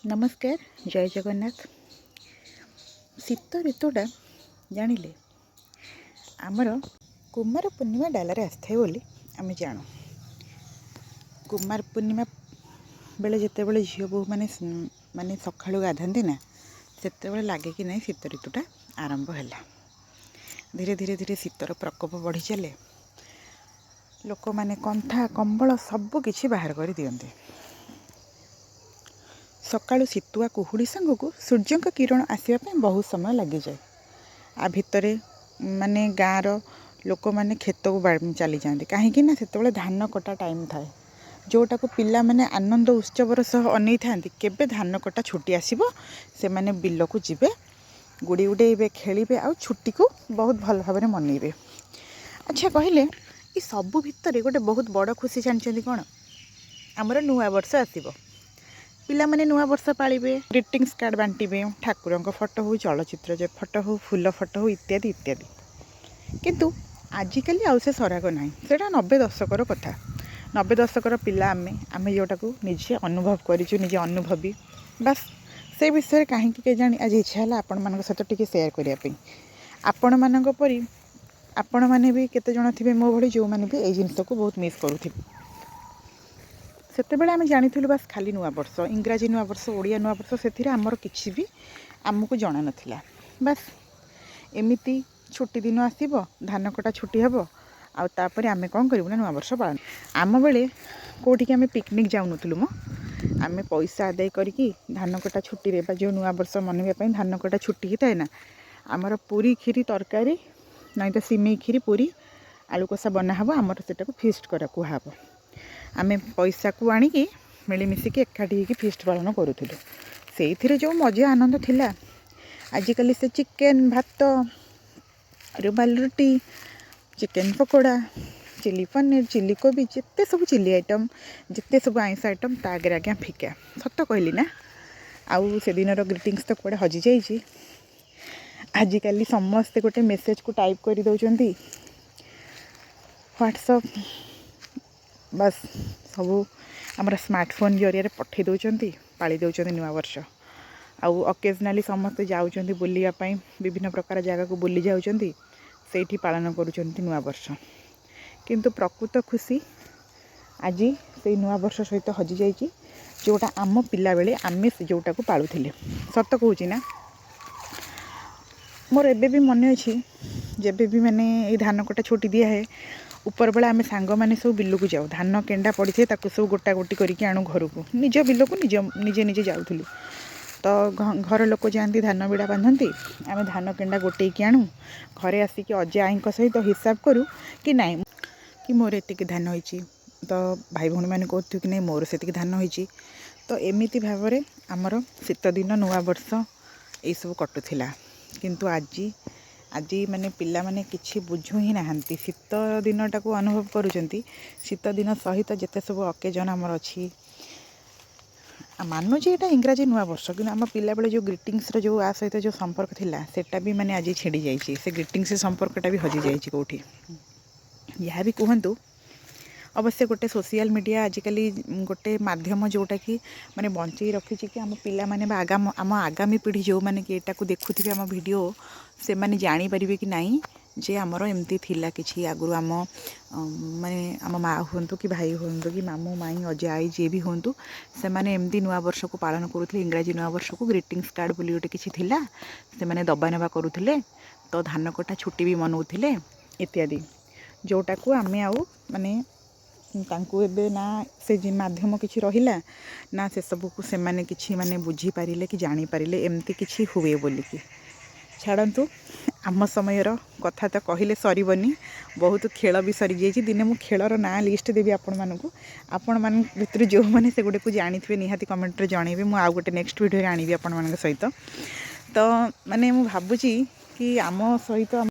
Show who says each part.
Speaker 1: नमस्कार जय जगन्नाथ। शीत ऋतुटा जानिले आमर कुमार पूर्णिमा डालारे आसଥାଏ बोली आम जानू। कुमार पूर्णिमा बेले जिते बड़े झील बोहू माने माने सकाळू गाधाती ना सेते लगे कि नहीं शीत ऋतुटा आरंभ है। धीरे धीरे धीरे शीतर प्रकोप बढ़ी चले। लोक माने कंथा कंबल सबु किछि बाहर कर दियंते। सकाळू शीतुआ कुहुड़ी सांगू सूर्य किरण आसवाई बहुत समय लगी जाए। आ भितरे माने गाँव लोक मैंने खेत को चली जाते कहीं से धान कटा टाइम थाए जोटा को पिला माने आनंद उत्सवर सह अनै था केबे धान कटा छुट्टी आसीबो से माने बिल को जीवे गुड़ी उड़े खेलिबे आ छुट्टी को बहुत भल भाव मनइबे। अच्छा कहले ये सबू भितर गोटे बहुत बड़ खुशी जानते कौन आमर नुआ वर्ष आसीबो। पिला माने नुआ वर्ष पालिबे ग्रीटिंग्स कार्ड बांटिबे ठाकुर फोटो हो चलचित्र फोटो हो फूल फोटो हो इत्यादि इत्यादि। किंतु आजिकली आउ से सराग ना से 90 दशकर कथा। 90 दशकर पिला आमे जोटा को निजे अनुभव करिचु निजे अनुभवी बस से विषय कहीं के जानी आज इच्छा है आपण मान सहित टिके शेयर करने आपण मान परी आपण मैंने भी केते जण थिबे मो भली जो मैंने भी ए जिनस को बहुत मिस करूथिबे। सेतेबेले आमे जानिथिलु बस खाली नुआ वर्ष इंग्राजी नुआ वर्ष ओडिया नुआ वर्ष से आमर किछि भी आमको जणा नथिला। बस एमिति छुट्टी दिन आसीबो धान कटा छुट्टी हेबो आ तापर आमे कोन करिबु ना नुआ वर्ष पालन। आम बेले कोठी के आमे पिकनिक जाउ नथुलु मो आमे पैसा आदाय करिकी धान कटा छुट्टी रे बा जो नुआ वर्ष मनइबा पई धान कटा छुट्टी हिताय ना आमर पूरी खीरी तरकारी नहीं तो सिमेई खीरी पूरी आलू कषा बना हबो आमर सेटा को फीस्ट करा कुहाबो। आमे पैसा को आनिकी मिलिमिशिकी एकाठी होकी फीस्ट पालन करूथिलु। सेइथिरे जो मजा आनंद थिला आजिकली से चिकेन भात रुमाल रोटी chicken pakora chilli paneer chilli कोबी जिते सब चिली आइटम जिते सब आइंस आइटम तागे आज्ञा फिका सत कहली ना। आउ से दिन ग्रीटिंग्स तो कड़े हजि जाइए। आजिकली समस्ते गोटे मेसेज को टाइप कर दौरान व्हाट्सअप बस सबू आमर स्मार्टफोन जरिए पठे दौरान पाली दौरान नुआ वर्ष। आउ अकेजनाली समस्ते जाऊँच बुलापाई विभिन्न प्रकार जगह को बुली जाऊँच से पालन करुँच नुआ वर्ष। किंतु प्रकृत खुशी आज से नुआ वर्ष सहित हजि जाइए जोटा आम पिला बेले आमे जोटा को पालुथिले। सत कहूँ ना मोर एबे भी मन अच्छी जेबे भी मैंने ये धान कटा छुट्टी दिया है ऊपर बेला आम सांग मैंने सब बिल को जाऊ धान केंडा पड़ी थे सब गोटा गोटी करके आणु घर को निज बिल को निजे निजे जाऊलु। तो घर लोक जाती धान बिड़ा बांधती आम धान केंडा गोटे की आणु घरे आसिक अजा आई सहित हिसाब करूँ कि नाई कि मोर एतिक धान होइची तो भाई भौणी मैंने कहते कि नहीं मोर से धान होइची। तो एमिति भाव में आमर शीत दिन नुआ वर्ष यही सब कटुला। किंतु आज आज माने पिला माने किछि बुझु ही नाहंती शीत दिनटा को अनुभव करुचंती। शीत दिन सहित जिते सब अकेजन आमर अच्छी मानु जे एटा इंग्राजी नुआ वर्ष कि आम पिला बेले जो ग्रीटिंग्स जो आ सहित जो संपर्क थिला सेटा भी माने आज छिड़ी जाइए से ग्रीटिंग्स संपर्कटा भी हजि जाइए कौटी यहाँ भी कहतु। अवश्य गोटे सोशल मीडिया आजिकली गोटे माध्यम जोटा कि माने बंचई रखी कि आम पिला माने आम आगामी पीढ़ी जो माने कि एटा को देखुथिबे आम वीडियो से माने जानी परिबे कि नहीं जे आमर एमती थिला किछि आगुरु आम माने आम माँ हुंतु कि भाई हुंतु कि मामू माई अजा आई जे भी हुंतु से माने एमती नुआ वर्ष को पालन करुथिले। इंग्राजी नुआ वर्ष को ग्रीटिंग्स कार्ड बोली गोटे किछि थिला से माने दबा नेबा करुथिले तो धान कटा छुट्टी भी मनाउथिले इत्यादि जोटा को आमे आउ माने तांकु एबे ना से माध्यम किछि रहिला ना से सब को से माने किछि माने बुझी पारिले कि जानी पारिले एमती किछि हुए बोली कि छाड़न्तु आम समयर कथा तो कहले सरीबनी बहुत खेल भी सरी जाइए। दिने मु खेलर ना लिस्ट देवी आपण मान भितर जो मैंने से गुटे को जानी थे निहाती कमेंट रे जनइबे मु आउ गोटे नेक्स्ट वीडियो आनिबी आपण मान सहित। तो माने मु भाबुची कि आम सहित